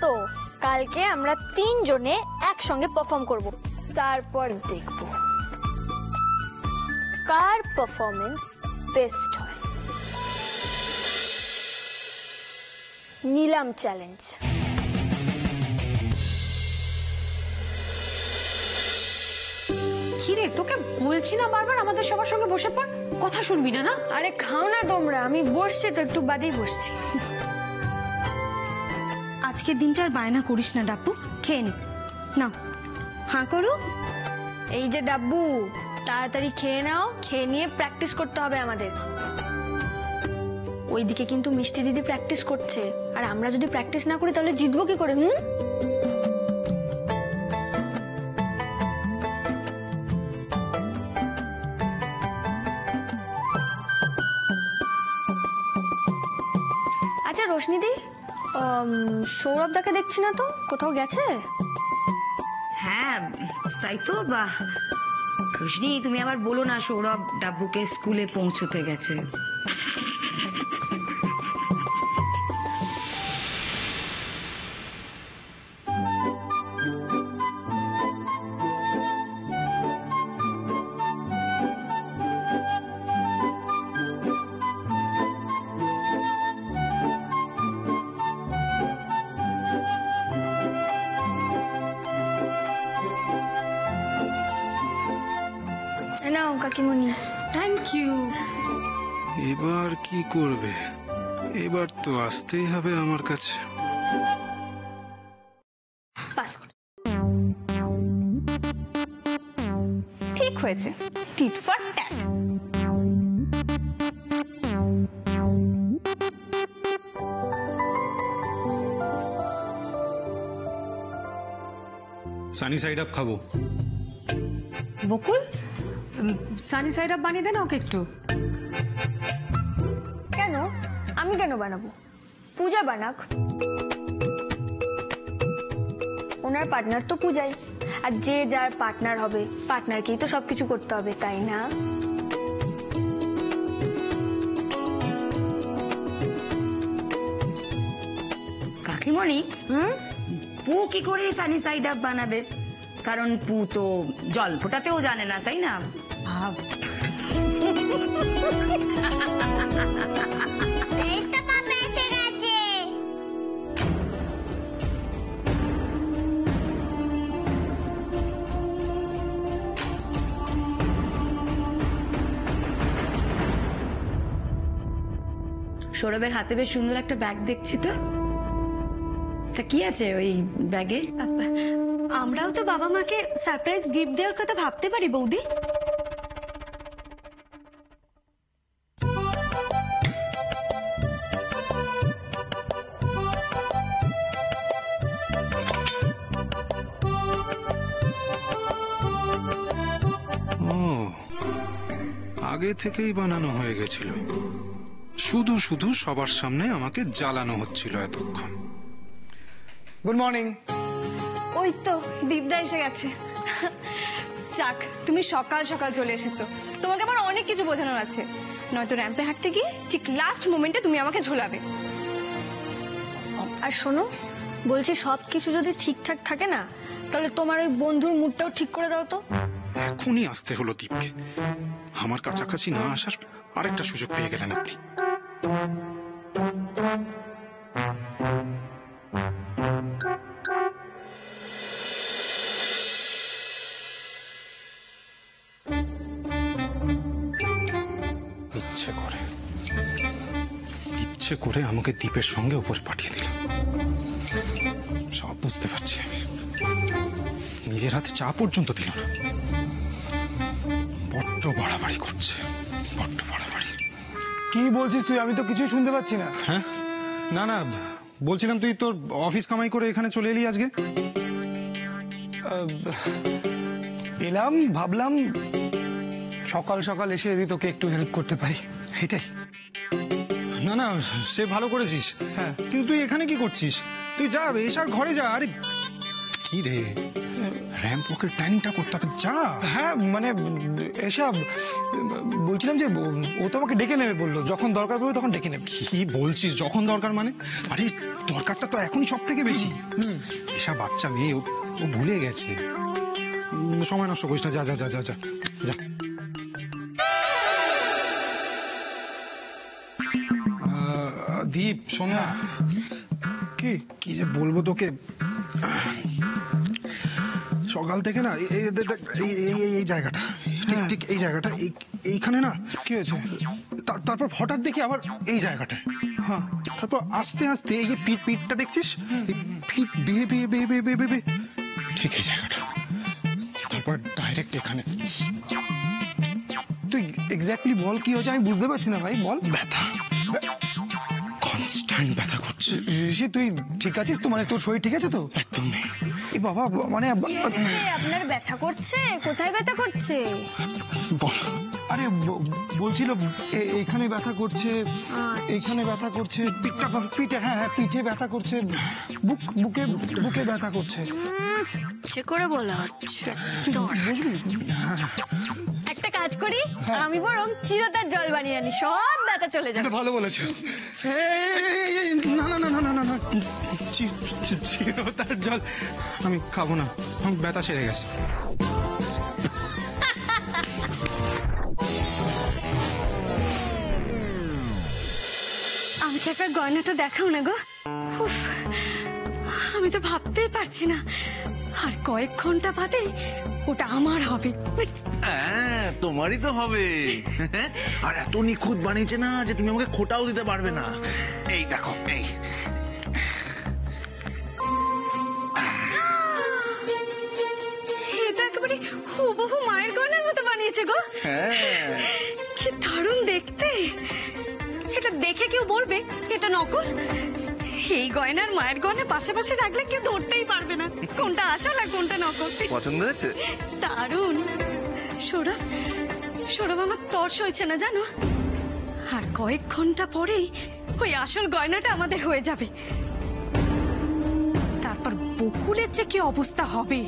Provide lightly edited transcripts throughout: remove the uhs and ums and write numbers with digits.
তো কালকে আমরা 3 জনে একসঙ্গে পারফর্ম করব, তারপর দেখব কার পারফরমেন্স বেস্ট হয়। নিলাম চ্যালেঞ্জ। কিরে তোকে বলছি না বারবার আমাদের সবার সঙ্গে বসে পড়, কথা শুনবি না? না আরে খাও না তোমরা, আমি বসছি তো, একটু বাদেই বসছি। আজকের দিনটার বায়না করিস না ডাব্বু, খেয়ে নে। না হাঁ করো। এই যে ডাব্বু, তাড়াতাড়ি খেয়ে নাও, খেয়ে নিয়ে প্র্যাকটিস করতে হবে আমাদের। ওইদিকে কিন্তু মিষ্টি দিদি প্র্যাকটিস করছে, আর আমরা যদি প্র্যাকটিস না করি তাহলে জিতবো কি করে? আচ্ছা রোশনিদি, সৌরভ দাকে দেখছি না তো, কোথাও গেছে? হ্যাঁ তাই তো। বা রোশনি, তুমি আবার বলো না সৌরভ ডাব্বুকে স্কুলে পৌঁছতে গেছে। নাও কাকিমণি। Thank you. এবার কি করবে? এবার তো আসতেই হবে আমার কাছে। পাস কর। ঠিক হয়েছে, tit for tat. Sunny side up খাবো। বকুল, সানি সাইড আপ বানিয়ে দে না ওকে একটু। কেন? আমি কেন বানাবো? পূজা বানাক। ওনার পার্টনার তো পূজাই, আর যে যার পার্টনার হবে পার্টনারকেই তো সবকিছু করতে হবে, তাই না? কাকিমণি, পু কি করে সানি সাইড আপ বানাবে? কারণ পু তো জল ফোটাতেও জানে না, তাই না? সৌরভের হাতে বেশ সুন্দর একটা ব্যাগ দেখছি তো। তা কি আছে ওই ব্যাগে? আমরাও তো বাবা মাকে সারপ্রাইজ গিফট দেওয়ার কথা ভাবতে পারি বৌদি। ও, আগে থেকেই বানানো হয়ে গেছিল, শুধু শুধু সবার সামনে আমাকে জ্বালানো হচ্ছিল এতক্ষণ। Good morning. ওই তো দীপদা এসে গেছে। যাক, তুমি সকাল সকাল চলে এসেছো। তোমাকে আবার অনেক কিছু বোঝানোর আছে, নয়তো র্যাম্পে হাঁটতে গিয়ে ঠিক লাস্ট মোমেন্টে তুমি আমাকে ঝোলাবে। আর শোনো, বলছি সবকিছু যদি ঠিকঠাক থাকে না, তাহলে তোমার ওই বন্ধুর মুডটাও ঠিক করে দাও তো। এখনই আসতে হলো দীপকে। আমার কাছাকাছি না আসার আরেকটা সুযোগ পেয়ে গেলেন আপনি। ইচ্ছে করে আমাকে দীপের সঙ্গে উপরে পাঠিয়ে দিল। সব বুঝতে পারছি আমি। নিজের হাতে চা পর্যন্ত দিল না। বড্ড বাড়াবাড়ি করছে, বড্ড বাড়াবাড়ি। কি বলছিস তুই? আমি তো কিছুই শুনতে পাচ্ছি না। হ্যাঁ, না না, বলছিলাম তুই তোর অফিস কামাই করে এখানে চলে এলি আজকে। এলাম, ভাবলাম সকাল সকাল এসে যদি তোকে একটু হেল্প করতে পারি, এটাই। না না, সে ভালো করেছিস। হ্যাঁ, কিন্তু তুই এখানে কি করছিস? তুই যা, এসার ঘরে যা। আরে কি রে, র্যাম্প ওয়াকের প্ল্যানিংটা করতে হবে, যা। হ্যাঁ মানে এসব বলছিলাম যে ও তো আমাকে ডেকে নেবে বললো, যখন দরকার পড়বে তখন ডেকে নেবে। কি বলছিস যখন দরকার মানে? আরে দরকারটা তো এখনই সব থেকে বেশি। এসব বাচ্চা মেয়ে, ও ভুলে গেছে। সময় নষ্ট করিস না, যা যা যা যা যা যা। দীপ শোন না, কি কি যে বলবো তোকে, সকাল থেকে না এই জায়গাটা, ঠিক ঠিক এই জায়গাটা, এইখানে না কি হয়েছে? তারপর হঠাৎ দেখি আবার এই জায়গাটায়, হ্যাঁ, তারপর আস্তে আস্তে এই যে পিঠটা দেখছিস, এই পিঠ বেয়ে বেয়ে বেয়ে বেয়ে বেয়ে বেয়ে ঠিক এই জায়গাটা, তারপর ডাইরেক্ট এখানে। তুই এক্স্যাক্টলি বল কি হয়েছে, আমি বুঝতে পারছি না ভাই, বল। ব্যথা, কনস্ট্যান্ট ব্যথা করছে। ঋষি তুই ঠিক আছিস তো? মানে তোর শরীর ঠিক আছে তো? একদম নেই। এ বাবা, মানে কি হচ্ছে? আপনার ব্যথা করছে? কোথায় ব্যথা করছে? বল। আরে বলছিল এইখানে ব্যথা করছে, এইখানে ব্যথা করছে, পিঠটা, পিঠে, হ্যাঁ হ্যাঁ পিঠে ব্যথা করছে, বুকে বুকে ব্যথা করছে। সে করে বলা হচ্ছে। বুঝলি? একটা কাজ করি, আমি বরং চিরতার জল বানিয়ে আনি, সব ব্যথা চলে যাবে। এটা ভালো বলেছো। না না না না না না না, চিরতার জল আমি খাবো না, আমার ব্যথা সেরে গেছে। আমাকে একবার গয়নাটা দেখাও না গো। উফ, আমি তো ভাবতেই পারছি না, আর কয়েক ঘন্টা বাদে ওটা আমার হবে। হ্যাঁ, তোমারই তো হবে। আর এত নিখুঁত বানিয়েছে না যে তুমি আমাকে খোটাও দিতে পারবে না। এই দেখো, এই এটা একেবারে হুবহু মায়ের গয়নার মতো বানিয়েছে গো। হ্যাঁ, কি দারুণ দেখতে। এটা দেখে কেউ বলবে এটা নকল? এই গয়নার মায়ের গয়না পাশাপাশি রাখলে কেউ ধরতেই পারবে না কোনটা আসল আর কোনটা নকল। পছন্দ হয়েছে? দারুণ। সৌরভ, সৌরভ, আমার তর্স হয়েছে না জানো? আর কয়েক ঘন্টা পরেই ওই আসল গয়নাটা আমাদের হয়ে যাবে। তারপর বকুলের যে কি অবস্থা হবে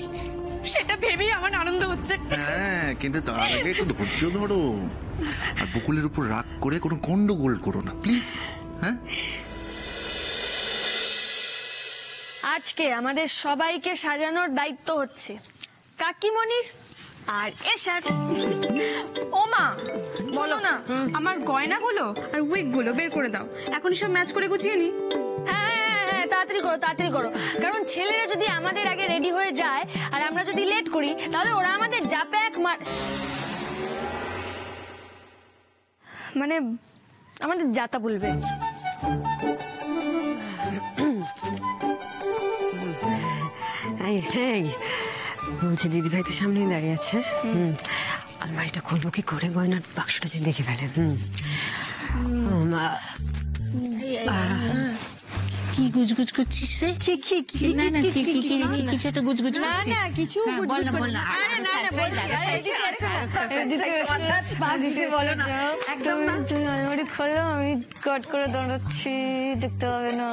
সেটা ভেবেই আমার আনন্দ হচ্ছে। হ্যাঁ, কিন্তু তার আগে একটু ধৈর্য ধরো। আর বকুলের উপর রাগ করে কোনো গন্ডগোল করো না প্লিজ। হ্যাঁ, আজকে আমাদের সবাইকে সাজানোর দায়িত্ব হচ্ছে কাকিমণির আর এশার। ও মা, বলো না, আমার গয়নাগুলো আর উইক গুলো বের করে দাও, এখন সব ম্যাচ করে গুছিয়ে নি। হ্যাঁ হ্যাঁ হ্যাঁ, তাড়াতাড়ি করো তাড়াতাড়ি করো, কারণ ছেলেরা যদি আমাদের আগে রেডি হয়ে যায় আর আমরা যদি লেট করি তাহলে ওরা আমাদের জাপে এক মানে আমাদের যাতা বলবে। বলছি দিদিভাই তো সামনেই দাঁড়িয়ে আছে। আলমারিটা খুলবো কি করে, গয়নার বাক্সটা যে দেখে ফেলে। কি গুজগুজ করছিস রে? না না, কিছু একটা গুজগুজ না করছিস। না কিছু গুজগুজ করছি না। আরে না না বলছি, আরে এদিকে এসো না, এদিকে এসো না, এদিকে বলো না একদম না। তুমি আলমারি খোলো, আমি কট করে দাঁড়াচ্ছি, দেখতে হবে না।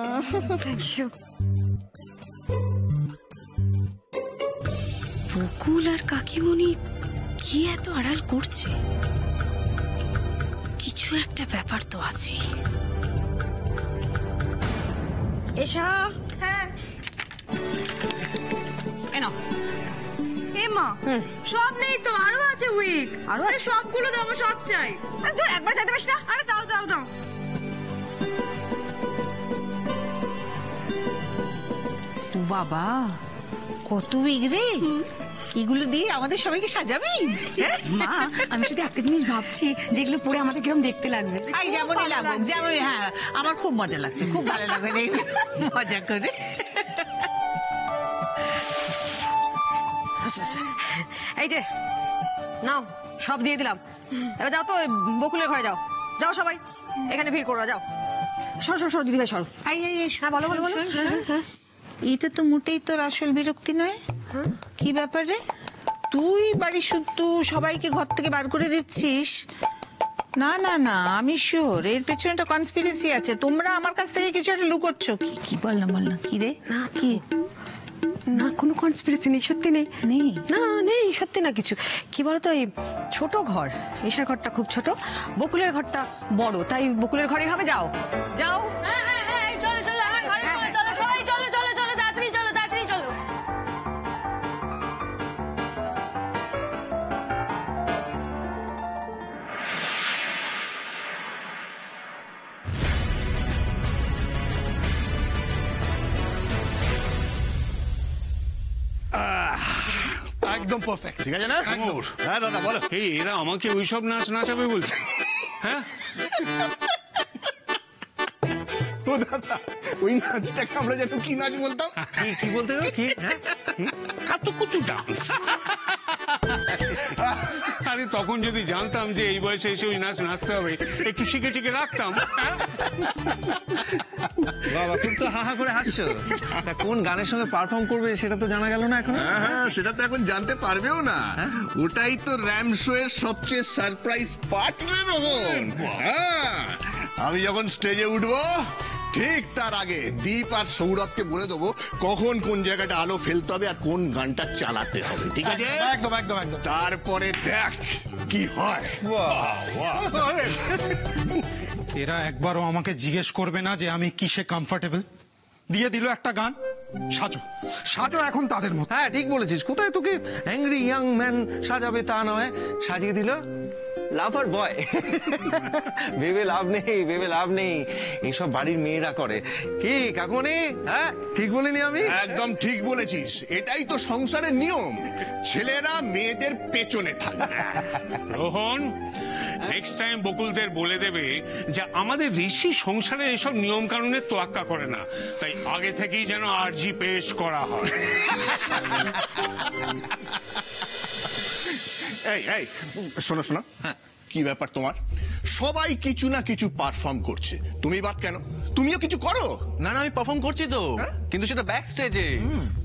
বকুল আর কাকিমণি কি এত আড়াল করছে? কিছু একটা ব্যাপার তো আছে। এসা, হ্যাঁ এ মা, সব নেই তো, আরো আছে উইক। আরো সবগুলো দাও, আমার সব চাই। ধর, একবার চাইতে পারিস না? আরে দাও দাও দাও। বাবা কত উইক রে, এগুলো দিয়ে আমাদের সবাইকে সাজাবি? মা, আমি শুধু একটা জিনিস ভাবছি, যেগুলো পরে আমাদের কিরকম দেখতে লাগবে। আই যেমনই লাগুক, যেমন, হ্যাঁ আমার খুব মজা লাগছে, খুব ভালো লাগবে রে মজা করে। এই যে নাও, সব দিয়ে দিলাম, এবার যাও তো ওই বকুলের ঘরে যাও। যাও সবাই, এখানে ভিড় করো, যাও। সরো সরো সরো দিদিভাই সরো। আই আই আই, হ্যাঁ বলো বলো বলো। এটা তো মোটেই তোর আসল বিরক্তি নয়। কি ব্যাপারে তুই বাড়ি শুধু সবাইকে ঘর থেকে বার করে দিচ্ছিস? না না না, আমি শিওর এর পেছনে একটা কনস্পিরেসি আছে। তোমরা আমার কাছ থেকে কিছু একটা লুকোচ্ছ। কি কি বললাম কি রে? না কি না কোনো কনস্পিরেসি নেই, সত্যি নেই। না নেই, সত্যি না কিছু। কি বলতো, এই ছোট ঘর, ঈশার ঘরটা খুব ছোট, বকুলের ঘরটা বড়, তাই বকুলের ঘরে হবে। যাও যাও। চলো চলো আমার ঘরে চলো, চলো সবাই চলো চলো চলো তাড়াতাড়ি চলো তাড়াতাড়ি চলো। একদম পারফেক্ট। ঠিক আছে না? হ্যাঁ দাদা বলো। এই এরা আমাকে ওইসব নাচ নাচাবে বলছে? হ্যাঁ, ও দাদা, ওই নাচটাকে আমরা যেন কি নাচ বলতাম? কি বলতে গেল? কি? হ্যাঁ, কাতুকুতু ডান্স। আরে তখন যদি জানতাম যে এই বয়সে এসে ওই নাচ নাচতে হবে, একটু শিখে টিকে রাখতাম। হ্যাঁ? বাবা তুমি তো হাহা করে হাসছো। তা কোন গানের সঙ্গে পারফর্ম করবে সেটা তো জানা গেল না এখন। হ্যাঁ, সেটা তো এখন জানতে পারবেও না। ওটাই তো র্যাম শো এর সবচেয়ে সারপ্রাইজ পার্ট রে রোহন। হ্যাঁ, আমি যখন স্টেজে উঠবো ঠিক তার আগে দীপ আর সৌরভকে বলে দেবো কখন কোন জায়গাটা আলো ফেলতে হবে আর কোন গানটা চালাতে হবে। ঠিক আছে? একদম একদম একদম। তারপরে দেখ কি হয়। এরা একবারও আমাকে জিজ্ঞেস করবে না যে আমি কিসে কমফর্টেবল। দিয়ে দিল একটা গান, সাজো সাজো এখন তাদের মতো। হ্যাঁ ঠিক বলেছিস, কোথায় তোকে অ্যাংরি ইয়াং ম্যান সাজাবে তা নয়, সাজিয়ে দিল লাভার বয়। ভেবে লাভ নেই, ভেবে লাভ নেই, এইসব বাড়ির মেয়েরা করে। কি কাকুমনি? হ্যাঁ ঠিক বলিনি আমি? একদম ঠিক বলেছিস, এটাই তো সংসারের নিয়ম। ছেলেরা মেয়েদের পেছনে থাকে। রোহন, নেক্সট টাইম বকুলদের বলে দেবে যে আমাদের ঋষি সংসারে এসব নিয়ম কানুনের তোয়াক্কা করে না, তাই আগে থেকেই যেন আরজি পেশ করা হয়। এই এই শোনো শোনো, কি ব্যাপার তোমার? সবাই কিছু না কিছু পারফর্ম করছে, তুমি বাদ কেন? তুমিও কিছু করো। না না আমি পারফর্ম করছি তো, কিন্তু সেটা ব্যাক স্টেজে।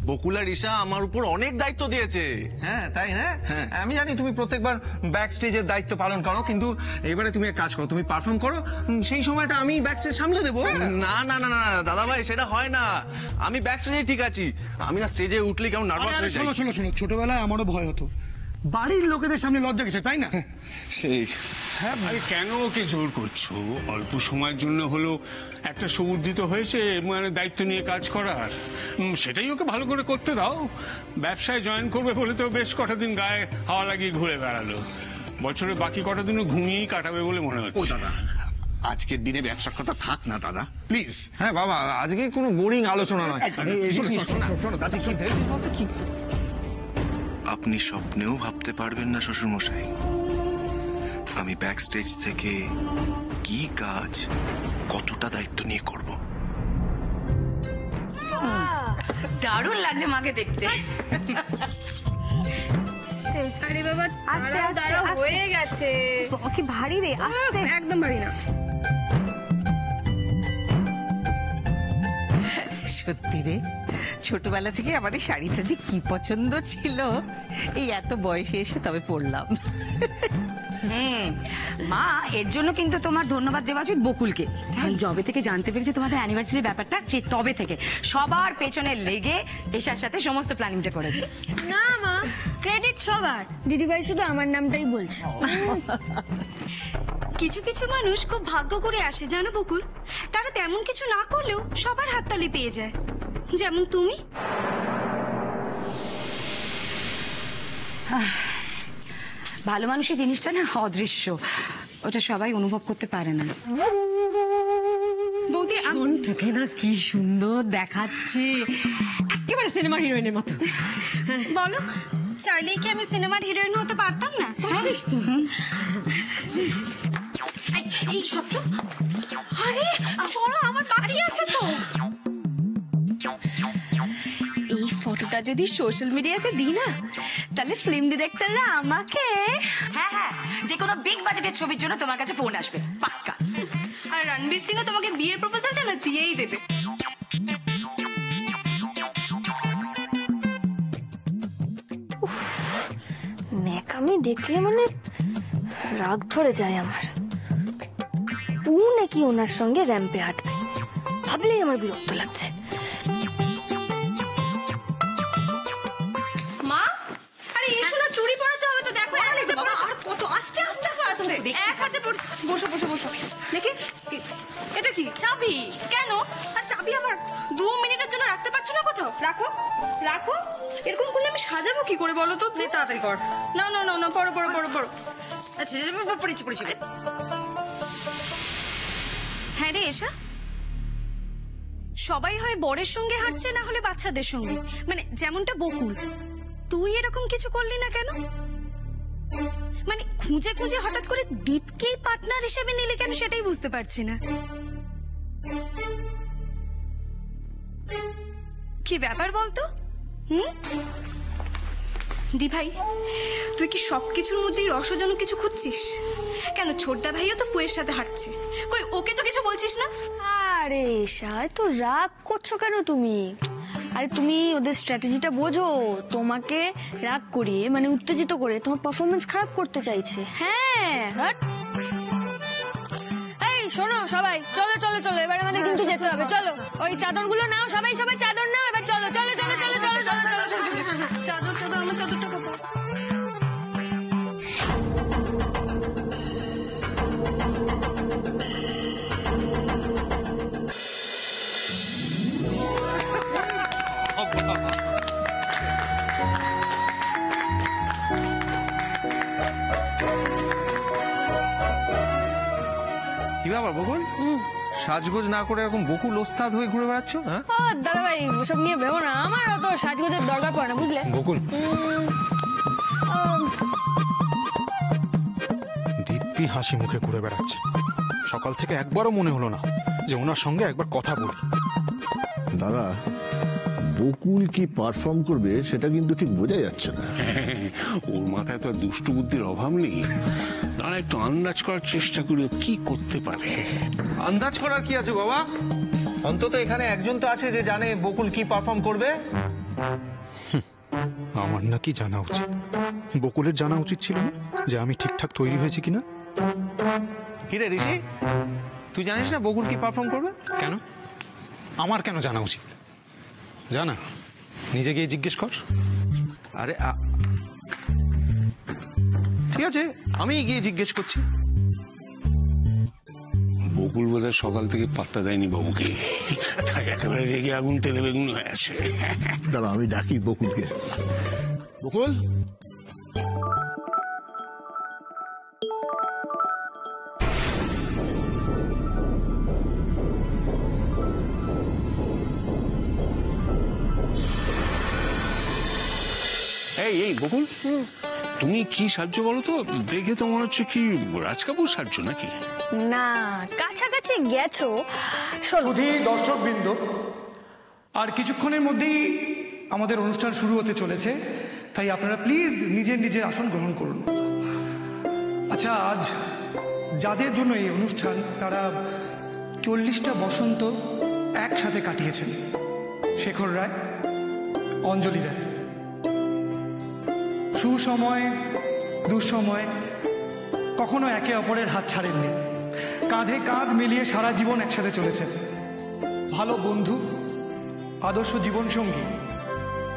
বকুল আর ঈশা আমার উপর অনেক দায়িত্ব দিয়েছে। হ্যাঁ তাই না? আমি জানি তুমি প্রত্যেকবার ব্যাক স্টেজের দায়িত্ব পালন করো, কিন্তু এবারে তুমি এক কাজ করো, তুমি পারফর্ম করো, সেই সময়টা আমি ব্যাক স্টেজ সামলে দেবো। না না না না দাদা ভাই, সেটা হয় না। আমি ব্যাক স্টেজে ঠিক আছি, আমি না স্টেজে উঠলে কেমন নার্ভাস হয়ে যাই। শোনো শোনো শোনো, ছোটবেলায় আমারও ভয় হতো, বাড়ির লোকেদের সামনে লজ্জা গেছে, তাই না? সেই হ্যাঁ ভাই, কেন ওকে জোর করছো? অল্প সময়ের জন্য হলো একটা সুবুদ্ধিত হয়েছে, মানে দায়িত্ব নিয়ে কাজ করার, সেটাই ওকে ভালো করে করতে দাও। ব্যবসায় জয়েন করবে বলে তো বেশ কটা দিন গায়ে হাওয়া লাগিয়ে ঘুরে বেড়ালো, বছরে বাকি কটা দিনও ঘুমিয়েই কাটাবে বলে মনে ও হচ্ছে। দাদা, আজকের দিনে ব্যবসার কথা থাক না দাদা, প্লিজ। হ্যাঁ বাবা, আজকে কোনো বোরিং আলোচনা নয়। আপনি স্বপ্নেও ভাবতে পারবেন না শ্বশুরমশাই, আমি ব্যাক স্টেজ থেকে কি কাজ, কতটা দায়িত্ব নিয়ে করব। দারুণ লাগছে মাকে দেখতে। আরে বাবা আস্তে, আস্তে, দাঁড়াও, আস্তে। হয়ে গেছে। কি ভারী রে, আস্তে। একদম ভারী না। সত্যি রে, ছোটবেলা থেকে আমার এই শাড়িটা যে কি পছন্দ ছিল, এই এত বয়সে এসে তবে পরলাম। মা, এর জন্য কিন্তু তোমার ধন্যবাদ দেওয়া উচিত বকুলকে। যবে থেকে জানতে পেরেছে তোমাদের অ্যানিভার্সারি ব্যাপারটা, সেই তবে থেকে সবার পেছনে লেগে এশার সাথে সমস্ত প্ল্যানিংটা করেছে। না মা, ক্রেডিট সবার, দিদিভাই শুধু আমার নামটাই বলছে। কিছু কিছু মানুষ খুব ভাগ্য করে আসে জানো বকুল, তারা তেমন কিছু না করলেও সবার হাততালি পেয়ে যায়, যেমন তুমি। ভালো মানুষের জিনিসটা না অদৃশ্য, ওটা সবাই অনুভব করতে পারে না। বৌদি তোকে না কি সুন্দর দেখাচ্ছে, একেবারে সিনেমার হিরোইনের মতো। বলো, চাইলেই কি আমি সিনেমার হিরোইন হতে পারতাম না? এই সত্য, আরে চলো, আমার বাড়ি আছে তো। এই ফটোটা যদি সোশ্যাল মিডিয়াতে দিই না, তাহলে ফিল্ম ডিরেক্টররা আমাকে, হ্যাঁ হ্যাঁ, যে কোনো বিগ বাজেটের ছবির জন্য তোমার কাছে ফোন আসবে পাক্কা। আর রণবীর সিংও তোমাকে বিয়ের প্রপোজালটা না দিয়েই দেবে। ন্যাকামি দেখলে মানে রাগ ধরে যায় আমার। ও নাকি ওনার সঙ্গে র্যাম্পে হাঁটবে, ভাবলেই আমার বিরক্ত লাগছে। এক হাতে বসো বসো বসো দেখি এটা কি চাবি কেন আর চাবি আবার 2 মিনিটের জন্য রাখতে পারছো না কোথাও রাখো রাখো এরকম করলে আমি সাজাবো কি করে বলো তো তাড়াতাড়ি কর। না না না না পড়ো পড়ো পড়ো পড়ো আচ্ছা পড়েছি পড়েছি। হ্যাঁ রে এসা সবাই হয় বরের সঙ্গে হাঁটছে না হলে বাচ্চাদের সঙ্গে মানে যেমনটা বকুল তুই এরকম কিছু করলি না কেন মানে খুঁজে খুঁজে হঠাৎ করে দীপকেই পার্টনার হিসেবে নিলে কেন সেটাই বুঝতে পারছি না কি ব্যাপার বলতো দি ভাই তুই কি সবকিছুর মধ্যেই রসজনক কিছু খুঁজছিস কেন ছোটদা ভাইও তো পুয়ের সাথে হাঁটছে কই ওকে তো কিছু বলছিস না আরে ঈশা তো রাগ করছো কেন তুমি আরে তুমি ওদের স্ট্র্যাটেজিটা বোঝো তোমাকে রাগ করিয়ে মানে উত্তেজিত করে তোমার পারফরমেন্স খারাপ করতে চাইছে হ্যাঁ এই শোনো সবাই চলো চলো চলো এবার আমাদের কিন্তু যেতে হবে চলো ওই চাদরগুলো নাও সবাই সবাই চাদর নাও এবার চলো চলো চলো চলো চলো চলো চলো চাদর চাদর আমার চাদরটা কাপড় কি ব্যাপার বকুল সাজগোজ না করে এরকম বকুল ওস্তাদ হয়ে ঘুরে বেড়াচ্ছ হ্যাঁ ও দাদা ভাই ওসব নিয়ে ভেবো না আমার অত সাজগোজের দরকার পড়ে না বুঝলে বকুল দিব্যি হাসি মুখে ঘুরে বেড়াচ্ছে সকাল থেকে একবারও মনে হলো না যে ওনার সঙ্গে একবার কথা বলি দাদা বকুল কি পারফর্ম করবে সেটা কিন্তু ঠিক বোঝা যাচ্ছে না ওর মাথায় তো আর দুষ্টু বুদ্ধির অভাব নেই তারা একটু আন্দাজ করার চেষ্টা করি ও কি করতে পারে আন্দাজ করার কি আছে বাবা অন্তত এখানে একজন তো আছে যে জানে বকুল কি পারফর্ম করবে আমার নাকি জানা উচিত বকুলের জানা উচিত ছিল না যে আমি ঠিকঠাক তৈরি হয়েছি কিনা কিরে ঋষি তুই জানিস না বকুল কি পারফর্ম করবে কেন আমার কেন জানা উচিত জানা নিজে গিয়ে জিজ্ঞেস কর আরে ঠিক আছে আমি গিয়ে জিজ্ঞেস করছি বকুল বোধহয় সকাল থেকে পাত্তা দেয়নি বাবুকে তাই একেবারে রেগে আগুন তেলে বেগুন হয়ে আছে দাদা আমি ডাকি বকুলকে বকুল এই বকুল তুমি কি সাহায্য বলো তো দেখে তো মনে হচ্ছে কি রাজ কাপুর সাহায্য নাকি না কাছাকাছি গেছো শোনো শুধু দর্শকবৃন্দ আর কিছুক্ষণের মধ্যেই আমাদের অনুষ্ঠান শুরু হতে চলেছে তাই আপনারা প্লিজ নিজের নিজের আসন গ্রহণ করুন আচ্ছা আজ যাদের জন্য এই অনুষ্ঠান তারা 40টা বসন্ত একসাথে কাটিয়েছেন শেখর রায় অঞ্জলি রায় সুসময় দুঃসময় কখনো একে অপরের হাত ছাড়েননি কাঁধে কাঁধ মিলিয়ে সারা জীবন একসাথে চলেছেন ভালো বন্ধু আদর্শ জীবনসঙ্গী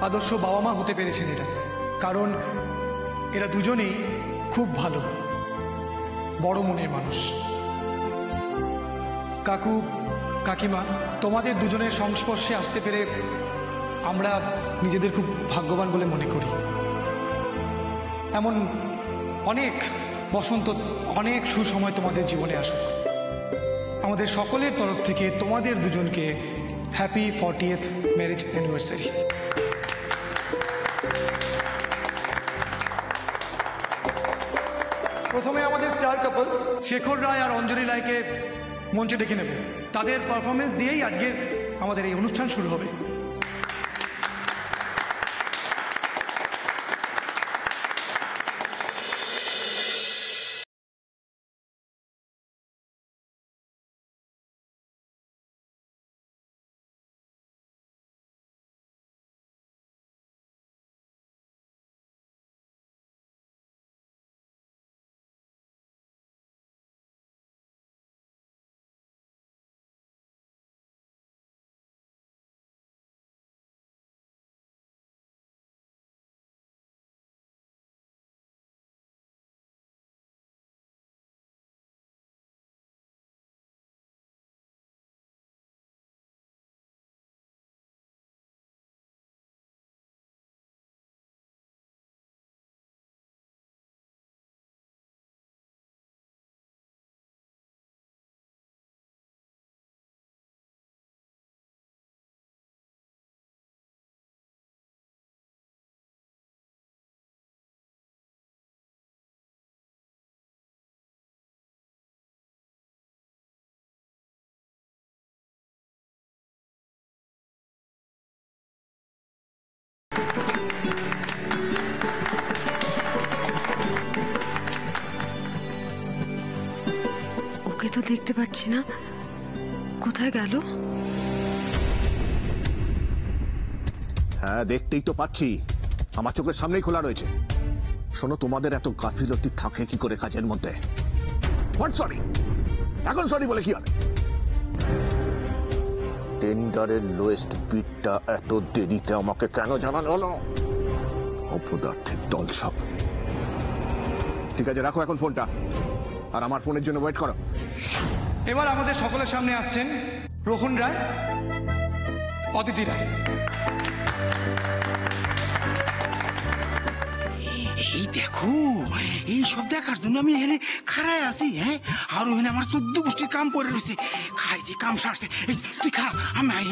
আদর্শ বাবা মা হতে পেরেছেন এরা কারণ এরা দুজনেই খুব ভালো বড় মনের মানুষ কাকু কাকিমা তোমাদের দুজনের সংস্পর্শে আসতে পেরে আমরা নিজেদের খুব ভাগ্যবান বলে মনে করি এমন অনেক বসন্ত অনেক সুসময় তোমাদের জীবনে আসুক আমাদের সকলের তরফ থেকে তোমাদের দুজনকে হ্যাপি 40th ম্যারেজ অ্যানিভার্সারি প্রথমে আমাদের স্টার কাপল শেখর রায় আর অঞ্জলি রায়কে মঞ্চে ডেকে নেব তাদের পারফরমেন্স দিয়েই আজকে আমাদের এই অনুষ্ঠান শুরু হবে ওকে তো দেখতে পাচ্ছি না, কোথায় গেল? হ্যাঁ, দেখতেই তো পাচ্ছি, আমার চোখের সামনেই খোলা রয়েছে। শোনো, তোমাদের এত গাফিলতি থাকে কি করে কাজের মধ্যে? What sorry? এখন সরি বলে কি হবে? টেন্ডারের লোয়েস্ট বিটটা এত দেরিতে আমাকে কেন জানানো হলো? অপদার্থের দল সব। ঠিক আছে, রাখো এখন ফোনটা, আর আমার ফোনের জন্য ওয়েট করো। এবার আমাদের সকলের সামনে আসছেন রোহন রায়, অদিতি রায়। এই দেখো, এই সব দেখার জন্য আমি এখানে খাড়ায় আছি। হ্যাঁ, আর ওখানে আমার 14 গোষ্ঠীর কাম পড়ে রয়েছে, খাইছে, কাম সারছে। এই তুই খারাপ, আমি আই।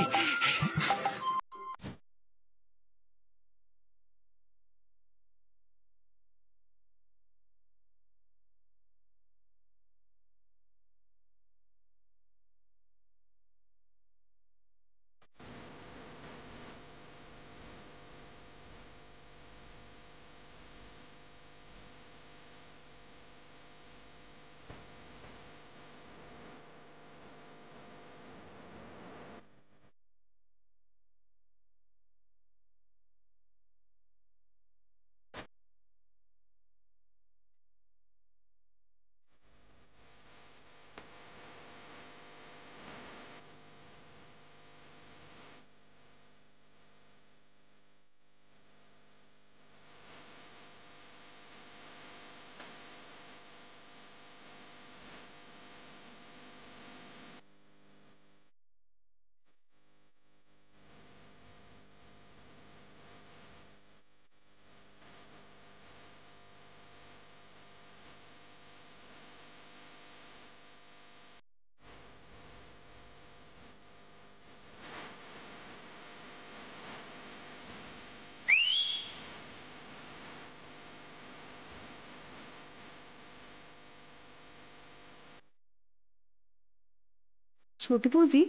ছোট বৌদি,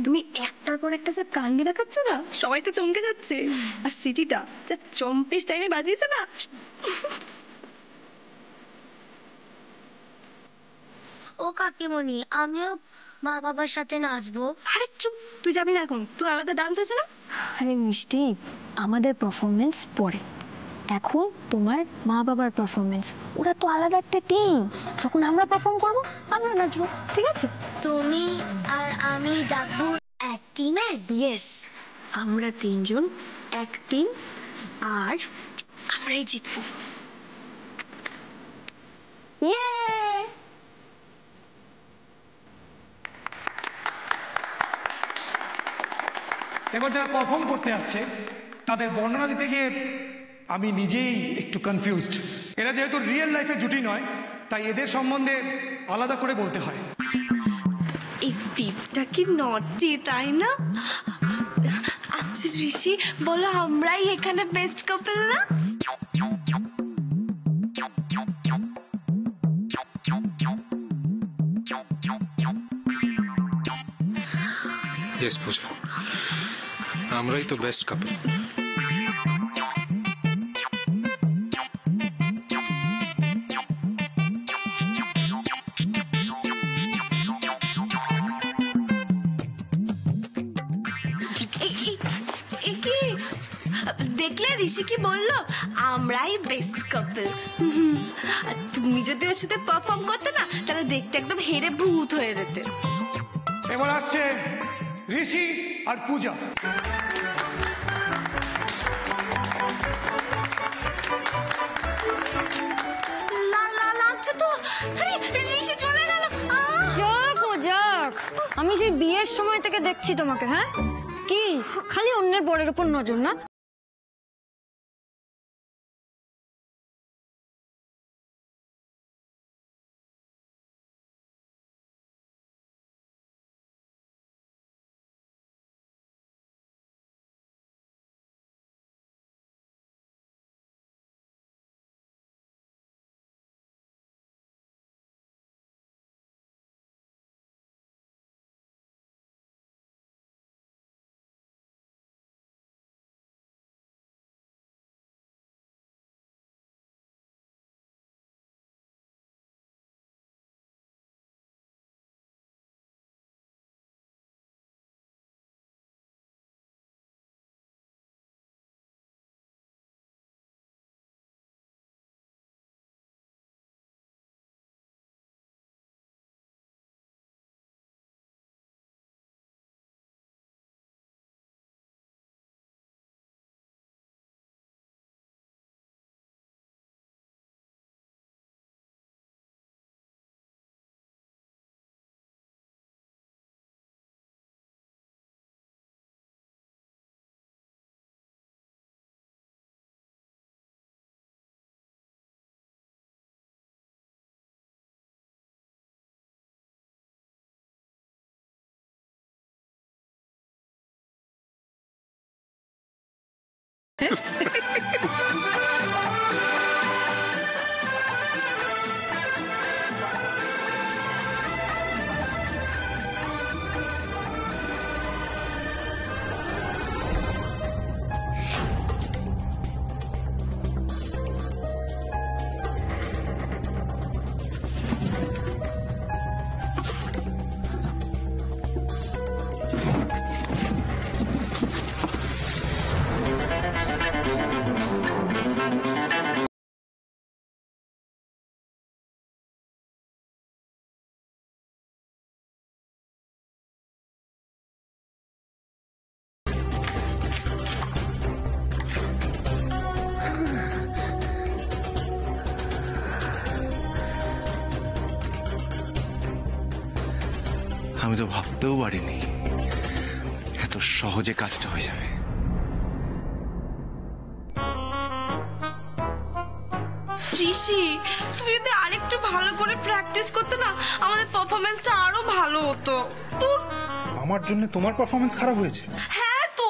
তুমি একটার পর একটা যে কাণ্ড দেখাচ্ছ না, সবাই তো চমকে যাচ্ছে। আর সিটিটা যা চম্পের টাইমে বাজিয়েছো না। ও কাকিমণি, আমিও মা বাবার সাথে নাচবো। আরে চুপ, তুই যাবি না এখন? তোর আলাদা ডান্স আছে না? আরে মিষ্টি, আমাদের পারফরমেন্স পরে, এখন তোমার মা বাবার পারফরমেন্স। ওরা তো আলাদা একটা টিম, যখন আমরা পারফর্ম করবো আমরা নাচবো, ঠিক আছে? তুমি আর আমি ডাকবো এক টিমে। ইয়েস, আমরা তিনজন এক টিম, আর আমরাই জিতবো। ইয়ে! এবার যারা পারফর্ম করতে আসছে তাদের বর্ণনা দিতে গিয়ে আমি নিজেই একটু কনফিউজড। এরা যেহেতু রিয়েল লাইফে জুটি নয়, তাই এদের সম্বন্ধে আলাদা করে বলতে হয়। এই দীপটা কি নটি, তাই না? আচ্ছা ঋষি, বলো আমরাই এখানে বেস্ট কাপল না? ইয়েস পূজা, আমরাই তো বেস্ট কাপল। দেখলে ঋষি কি বললো? আমরাই বেস্ট কাপল। তুমি যদি ওর সাথে পারফর্ম করতে না, তাহলে দেখতে একদম হেরে ভূত হয়ে যেতে। এবার আসছে ঋষি আর পূজা। লাগছে তো। আরে ঋষি চলে গেল। যাক ও যাক, আমি সেই বিয়ের সময় থেকে দেখছি তোমাকে। হ্যাঁ, কি খালি অন্যের বরের উপর নজর না? আমি তো ভাবতেও পারিনি এত সহজে কাজটা হয়ে যাবে। ঋষি, তুমি যদি আরেকটু ভালো করে প্র্যাকটিস করতে না, আমাদের পারফরমেন্সটা আরো ভালো হতো। তোর আমার জন্য তোমার পারফরমেন্স খারাপ হয়েছে? হ্যাঁ তো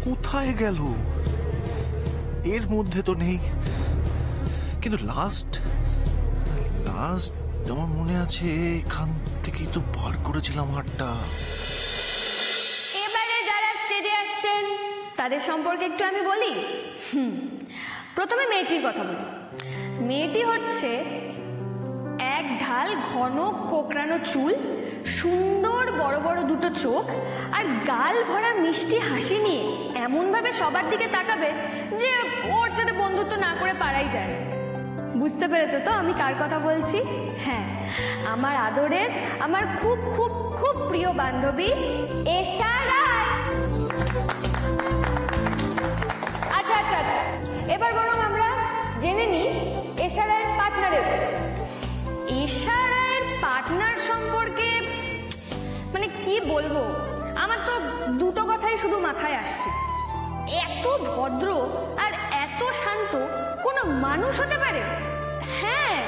কোথায় গেল? এর মধ্যে তো নেই, কিন্তু লাস্ট আমার মনে আছে এখান থেকেই তো বার করেছিলাম হাটটা। এবারে যারা স্টেজে আসছেন তাদের সম্পর্কে একটু আমি বলি। প্রথমে মেয়েটির কথা বলি। মেয়েটি হচ্ছে এক ঢাল ঘন কোকড়ানো চুল, সুন্দর বড় বড় দুটো চোখ আর গাল ভরা মিষ্টি হাসি নিয়ে এমন ভাবে সবার দিকে তাকাবে যে ওর সাথে বন্ধুত্ব না করে পারাই যায়। বুঝতে পেরেছো তো আমি কার কথা বলছি? হ্যাঁ, আমার আদরের, আমার খুব খুব খুব প্রিয় বান্ধবী এশা রায়। আচ্ছা আচ্ছা আচ্ছা, এবার বরং আমরা জেনে নিই এশা রায়ের পার্টনারের কথা। এশা রায়ের পার্টনার সম্পর্কে মানে কি বলবো, আমার তো দুটো কথাই শুধু মাথায় আসছে। এত ভদ্র আর এত শান্ত কোনো মানুষ হতে পারে? হ্যাঁ,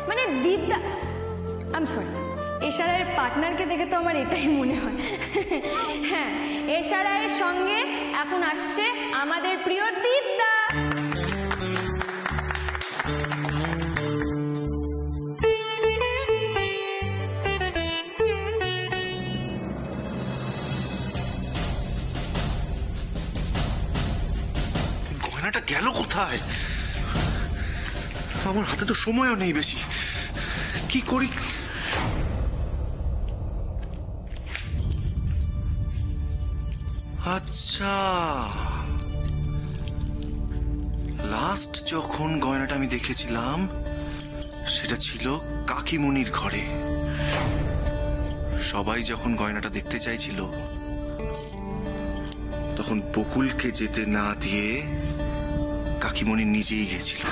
মানে দীপদা, আই এম সরি, এশা রায়ের পার্টনারকে দেখে তো আমার এটাই মনে হয়। হ্যাঁ, এশা রায়ের সঙ্গে এখন আসছে আমাদের প্রিয় দীপদা। গয়নাটা গেল কোথায়? আমার হাতে তো সময়ও নেই বেশি, কি করি? আচ্ছা, লাস্ট যখন গয়নাটা আমি দেখেছিলাম সেটা ছিল কাকিমণির ঘরে। সবাই যখন গয়নাটা দেখতে চাইছিল তখন বকুলকে যেতে না দিয়ে কাকিমণি নিজেই গেছিল।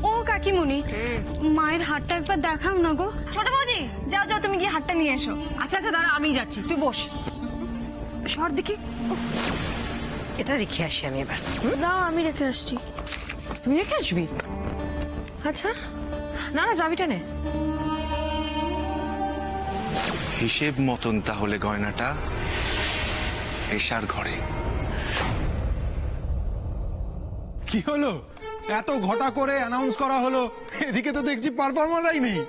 ও কাকিমণি, মায়ের হাতটা একবার দেখাও না গো। ছোট বৌদি, যাও যাও, তুমি গিয়ে হাতটা নিয়ে এসো। আচ্ছা আচ্ছা দাঁড়া, আমি যাচ্ছি, তুই বস। সর দেখি, এটা রেখে আসি আমি এবার। না, আমি রেখে আসছি। তুই রেখে আসবি? আচ্ছা, না না, চাবিটা নে। হিসেব মতন তাহলে গয়নাটা এশার ঘরে। কি হলো? এত ঘটা করে অ্যানাউন্স করা হলো, এদিকে তো দেখছি পারফর্মাররাই নেই।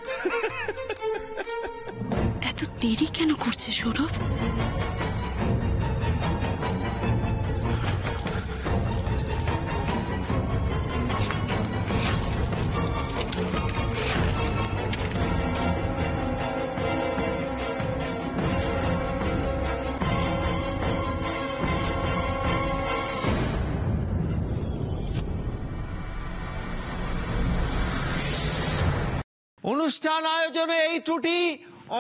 এত দেরি কেন করছে সৌরভ? অনুষ্ঠান আয়োজনে এই ত্রুটি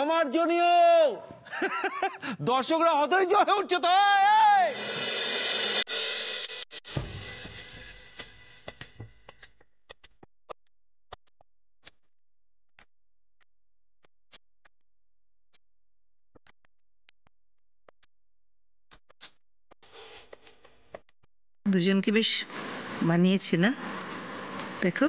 অমার্জনীয়। দর্শকরা হতই হয়ে উঠছে তো। দুজনকে বেশ মানিয়েছে না? দেখো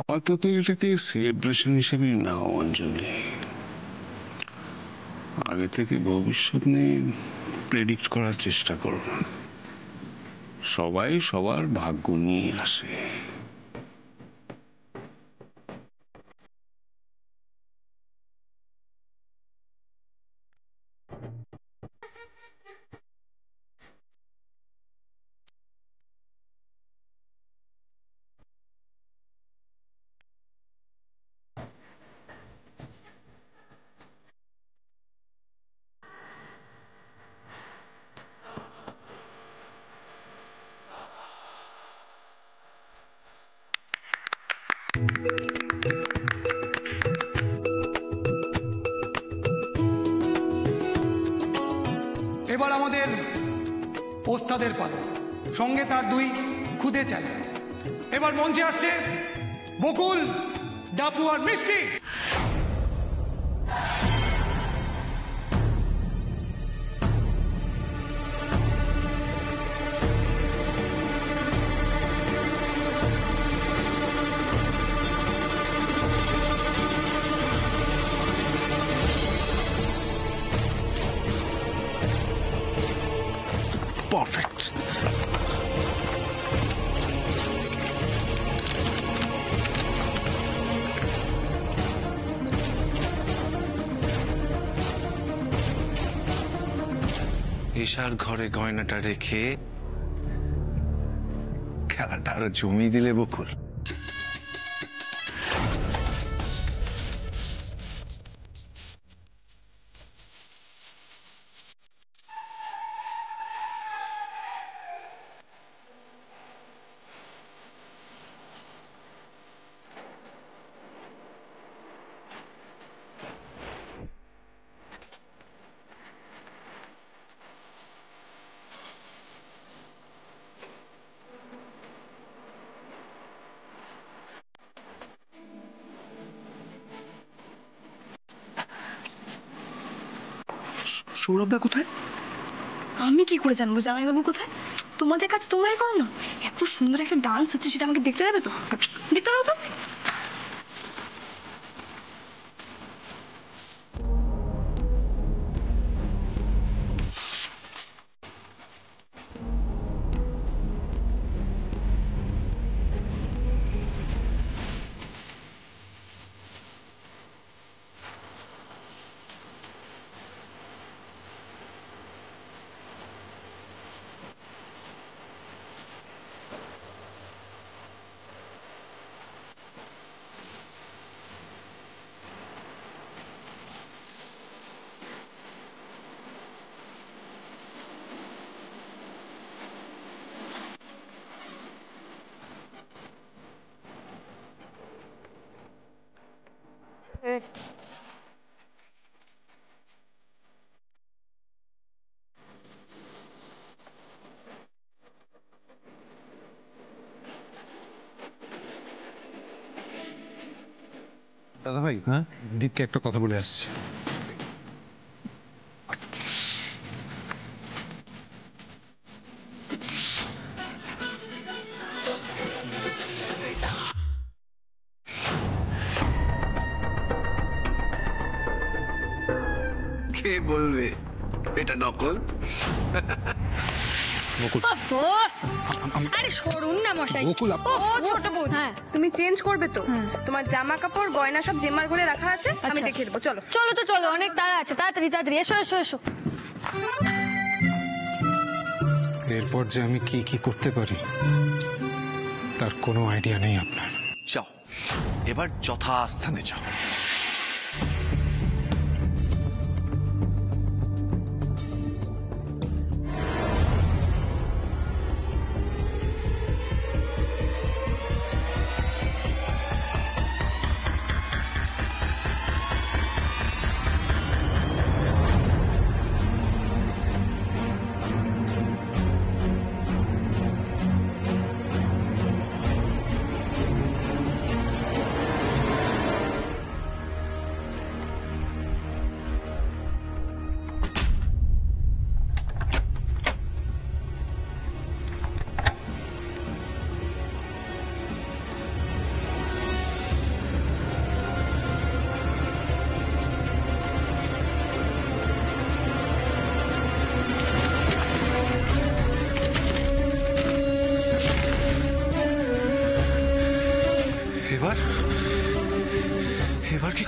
আপাতত এটাকে সেলিব্রেশন হিসেবে নাও অঞ্জলি। আগে থেকে ভবিষ্যৎ নিয়ে প্রেডিক্ট করার চেষ্টা করো না। সবাই সবার ভাগ্য নিয়ে আসে। এবার আমাদের ওস্তাদের পালা, সঙ্গে তার দুই খুদে চাই। এবার মঞ্চে আসছে বকুল, ডাপু আর মিষ্টি। পারফেক্ট। ঈশার ঘরে গয়নাটা রেখে খেলাটা আরো জমিয়ে দিলে বকুল। সৌরভদা কোথায়? আমি কি করে জানবো জামাইবাবু কোথায়? তোমাদের কাছে তোমরাই করো না। এত সুন্দর একটা ডান্স হচ্ছে, সেটা আমাকে দেখতে যাবে তো? দেখতে দাও তো। দাদা ভাই, হ্যাঁ, দীপকে একটা কথা বলে আসছি। কে বলবে এটা নকল? আরে সরুন না মশাই। ও ছোট বউ, হ্যাঁ তুমি চেঞ্জ করবে তো? তোমার জামা কাপড় গয়না সব জেমার ঘরে রাখা আছে, আমি দেখে দেবো। চলো চলো তো চলো, অনেক তাড়া আছে। তাড়াতাড়ি তাড়াতাড়ি এসো এসো এসো। এরপর যে আমি কি কি করতে পারি তার কোনো আইডিয়া নেই আপনার। যাও, এবার যথাস্থানে যাও।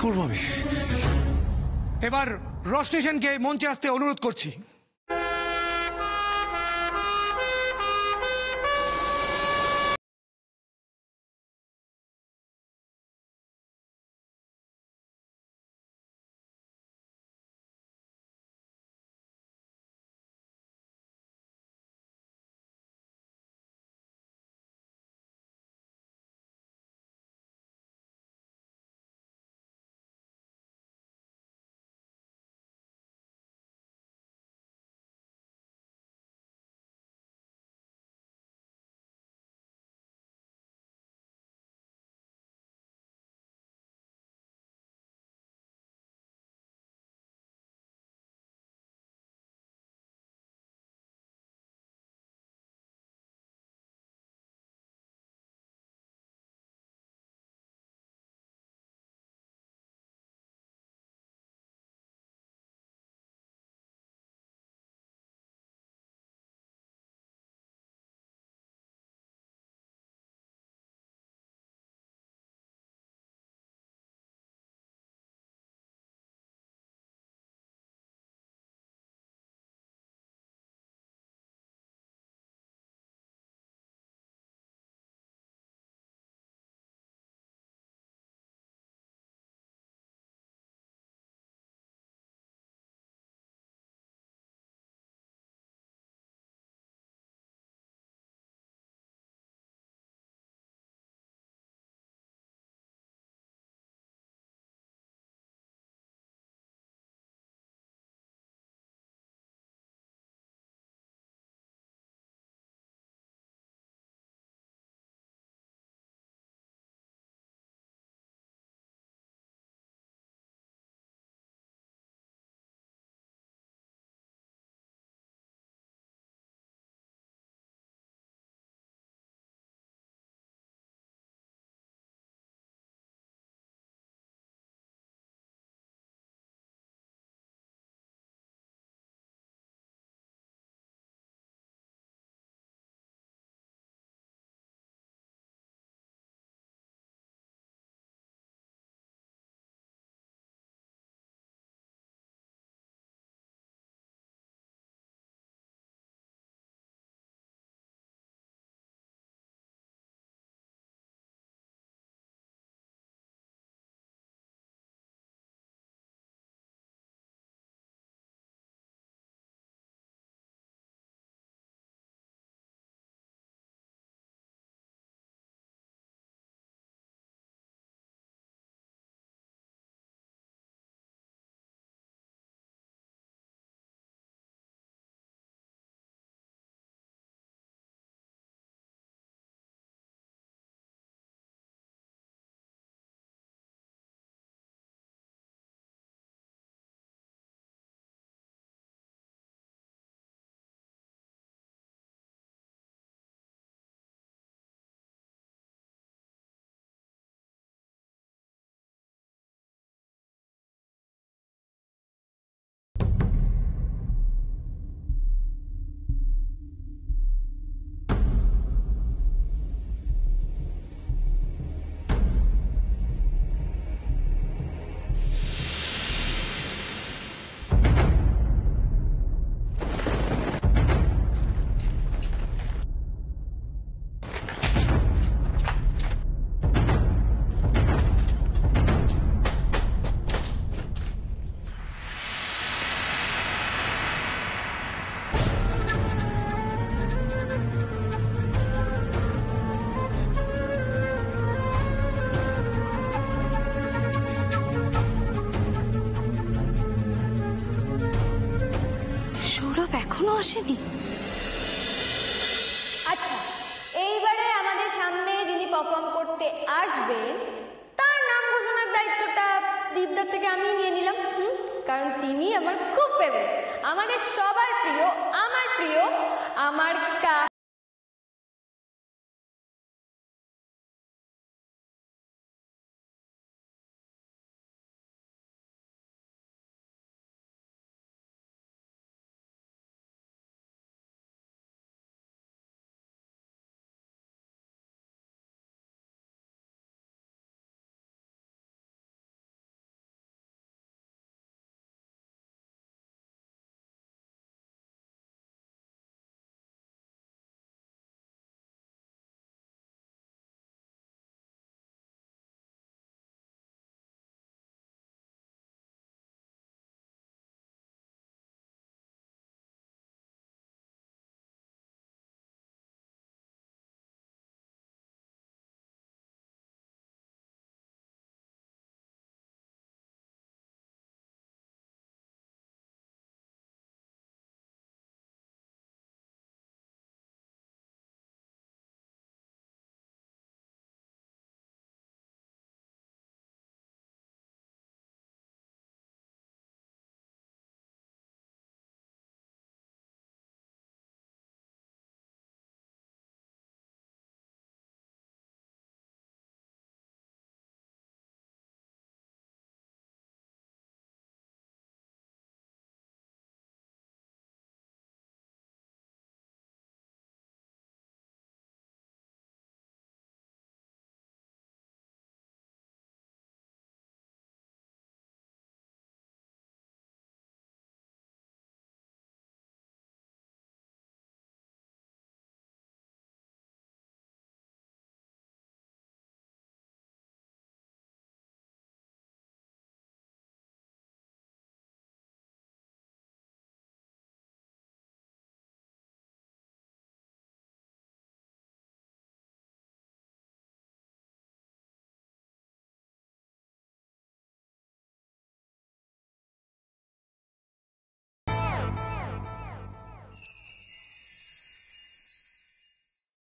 করবো আমি? এবার রোশনি সেনকে মঞ্চে আসতে অনুরোধ করছি। আসেনি। আচ্ছা, এইবারে আমাদের সামনে যিনি পারফর্ম করতে আসবেন তার নাম ঘোষণার দায়িত্বটা দীপদার থেকে আমি নিয়ে নিলাম। কারণ তিনি আমার খুব ফেভারিট, আমাদের সবার প্রিয়, আমার